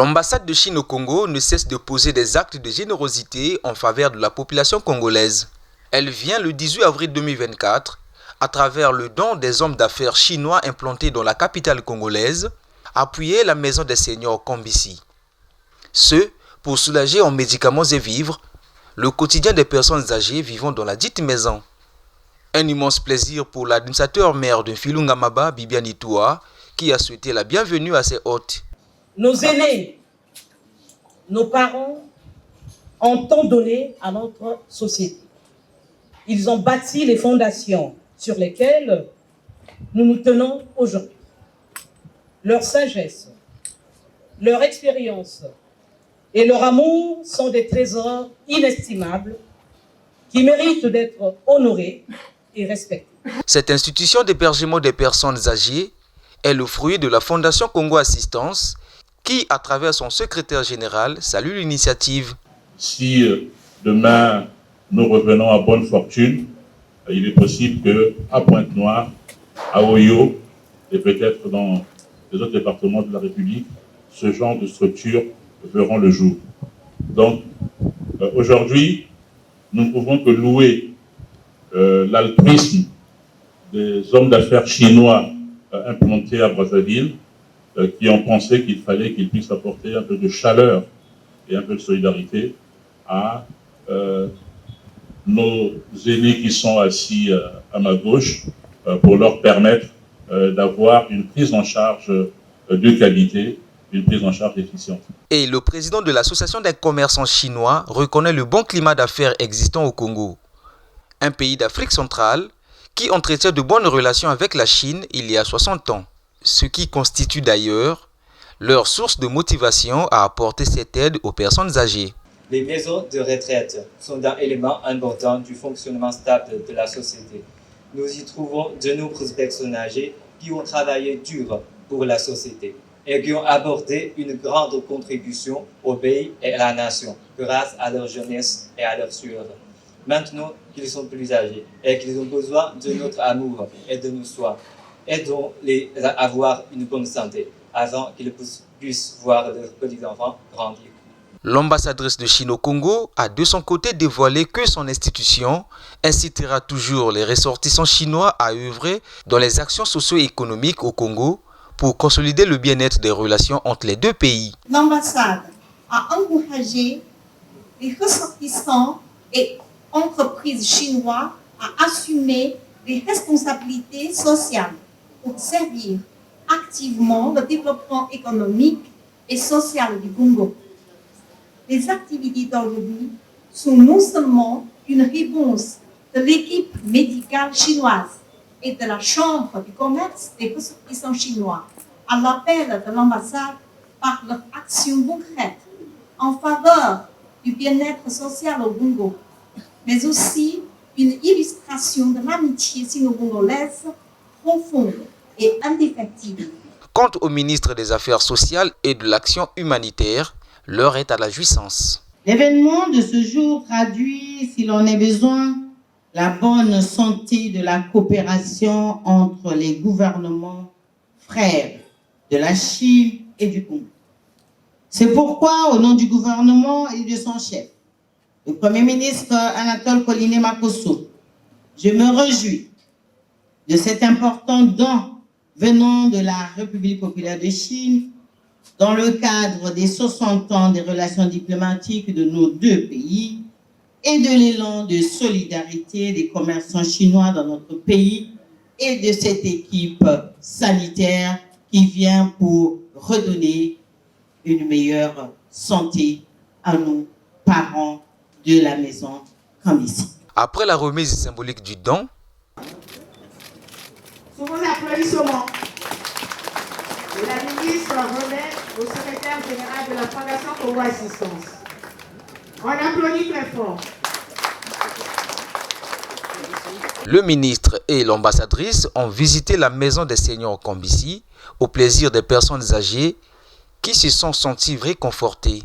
L'ambassade de Chine au Congo ne cesse de poser des actes de générosité en faveur de la population congolaise. Elle vient le 18 avril 2024, à travers le don des hommes d'affaires chinois implantés dans la capitale congolaise, appuyer la maison des seniors Kambisi. Ce, pour soulager en médicaments et vivres le quotidien des personnes âgées vivant dans la dite maison. Un immense plaisir pour l'administrateur maire de Filungamaba, Bibiani Toua, qui a souhaité la bienvenue à ses hôtes. Nos aînés, nos parents ont tant donné à notre société. Ils ont bâti les fondations sur lesquelles nous nous tenons aujourd'hui. Leur sagesse, leur expérience et leur amour sont des trésors inestimables qui méritent d'être honorés et respectés. Cette institution d'hébergement des personnes âgées est le fruit de la Fondation Congo Assistance qui, à travers son secrétaire général, salue l'initiative. Si demain nous revenons à bonne fortune, il est possible qu'à Pointe-Noire, à Oyo et peut-être dans les autres départements de la République, ce genre de structures verront le jour. Donc, aujourd'hui, nous ne pouvons que louer l'altruisme des hommes d'affaires chinois implantés à Brazzaville, qui ont pensé qu'il fallait qu'ils puissent apporter un peu de chaleur et un peu de solidarité à nos aînés qui sont assis à ma gauche, pour leur permettre d'avoir une prise en charge de qualité, une prise en charge efficiente. Et le président de l'association des commerçants chinois reconnaît le bon climat d'affaires existant au Congo, un pays d'Afrique centrale qui entretient de bonnes relations avec la Chine il y a 60 ans, ce qui constitue d'ailleurs leur source de motivation à apporter cette aide aux personnes âgées. Les maisons de retraite sont un élément important du fonctionnement stable de la société. Nous y trouvons de nombreuses personnes âgées qui ont travaillé dur pour la société et qui ont apporté une grande contribution au pays et à la nation grâce à leur jeunesse et à leur sueur. Maintenant qu'ils sont plus âgés et qu'ils ont besoin de notre amour et de nos soins, aidons-les à avoir une bonne santé afin qu'ils puissent voir leurs petits-enfants grandir. L'ambassadrice de Chine au Congo a de son côté dévoilé que son institution incitera toujours les ressortissants chinois à œuvrer dans les actions socio-économiques au Congo pour consolider le bien-être des relations entre les deux pays. L'ambassade a encouragé les ressortissants et entreprises chinois à assumer les responsabilités sociales pour servir activement le développement économique et social du Congo. Les activités d'aujourd'hui sont non seulement une réponse de l'équipe médicale chinoise et de la Chambre du commerce des ressortissants chinois à l'appel de l'ambassade par leur action concrète en faveur du bien-être social au Congo, mais aussi une illustration de l'amitié sino-congolaise profonde et indéfectible. Quant au ministre des Affaires sociales et de l'Action humanitaire, l'heure est à la jouissance. L'événement de ce jour traduit, s'il en est besoin, la bonne santé de la coopération entre les gouvernements frères de la Chine et du Congo. C'est pourquoi, au nom du gouvernement et de son chef, le Premier ministre Anatole Koliné Makosso, je me réjouis de cet important don venant de la République populaire de Chine dans le cadre des 60 ans des relations diplomatiques de nos deux pays et de l'élan de solidarité des commerçants chinois dans notre pays et de cette équipe sanitaire qui vient pour redonner une meilleure santé à nos parents de la maison Kambisi. Après la remise symbolique du don, sous vos applaudissements, la ministre remet au secrétaire général de la Fondation Congo Assistance. On applaudit très fort. le ministre et l'ambassadrice ont visité la maison des seniors Kambisi au plaisir des personnes âgées qui se sont senties réconfortées.